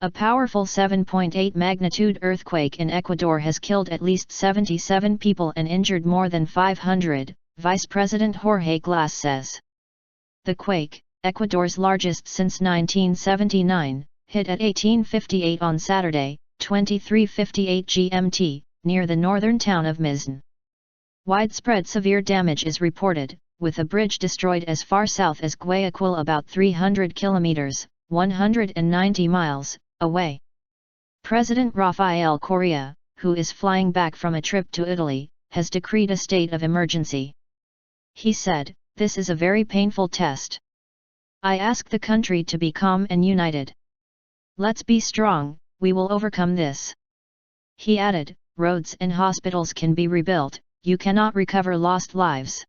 A powerful 7.8 magnitude earthquake in Ecuador has killed at least 77 people and injured more than 500, Vice President Jorge Glas says. The quake, Ecuador's largest since 1979, hit at 18:58 on Saturday, 23:58 GMT, near the northern town of Muisne. Widespread severe damage is reported, with a bridge destroyed as far south as Guayaquil, about 300 kilometers, 190 miles, away. President Rafael Correa, who is flying back from a trip to Italy, has decreed a state of emergency. He said, "This is a very painful test. I ask the country to be calm and united. Let's be strong, we will overcome this." He added, "Roads and hospitals can be rebuilt, you cannot recover lost lives.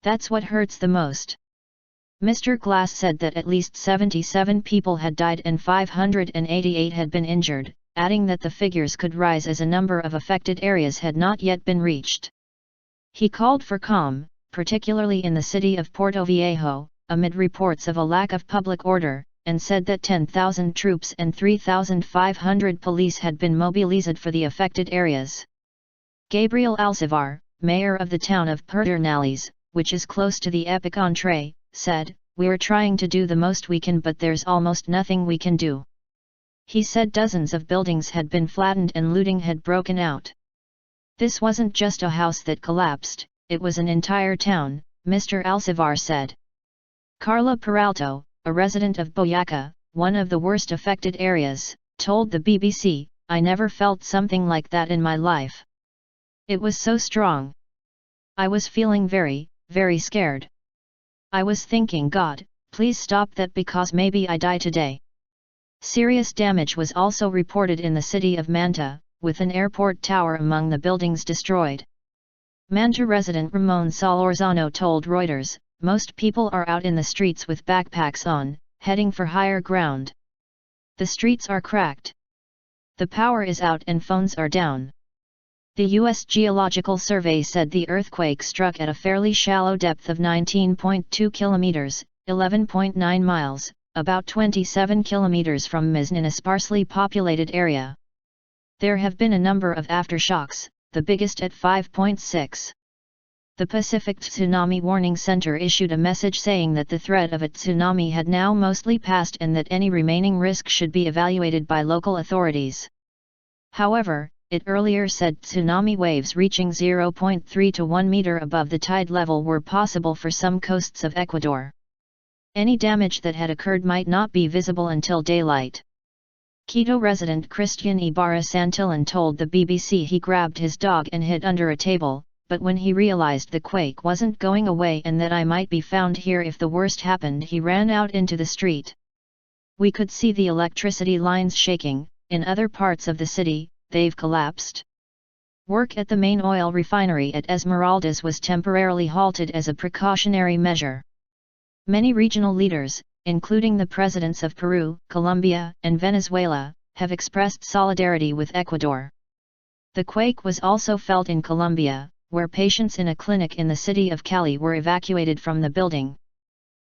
That's what hurts the most." Mr. Glas said that at least 77 people had died and 588 had been injured, adding that the figures could rise as a number of affected areas had not yet been reached. He called for calm, particularly in the city of Porto Viejo, amid reports of a lack of public order, and said that 10,000 troops and 3,500 police had been mobilized for the affected areas. Gabriel Alcivar, mayor of the town of Pedernales, which is close to the epicenter, said, "We're trying to do the most we can, but there's almost nothing we can do." He said dozens of buildings had been flattened and looting had broken out. "This wasn't just a house that collapsed, it was an entire town," Mr. Alcivar said. Carla Peralto, a resident of Boyaca, one of the worst affected areas, told the BBC, "I never felt something like that in my life. It was so strong. I was feeling very, very scared. I was thinking, God, please stop that because maybe I die today." Serious damage was also reported in the city of Manta, with an airport tower among the buildings destroyed. Manta resident Ramon Solorzano told Reuters, "Most people are out in the streets with backpacks on, heading for higher ground. The streets are cracked. The power is out and phones are down." The U.S. Geological Survey said the earthquake struck at a fairly shallow depth of 19.2 kilometers, 11.9 miles, about 27 kilometers from Muisne in a sparsely populated area. There have been a number of aftershocks, the biggest at 5.6. The Pacific Tsunami Warning Center issued a message saying that the threat of a tsunami had now mostly passed and that any remaining risk should be evaluated by local authorities. However, it earlier said tsunami waves reaching 0.3 to 1 meter above the tide level were possible for some coasts of Ecuador. Any damage that had occurred might not be visible until daylight. Quito resident Christian Ibarra Santillan told the BBC he grabbed his dog and hid under a table, but when he realized the quake wasn't going away and that I might be found here if the worst happened, he ran out into the street. "We could see the electricity lines shaking. In other parts of the city, they've collapsed." Work at the main oil refinery at Esmeraldas was temporarily halted as a precautionary measure. Many regional leaders, including the presidents of Peru, Colombia, and Venezuela, have expressed solidarity with Ecuador. The quake was also felt in Colombia, where patients in a clinic in the city of Cali were evacuated from the building.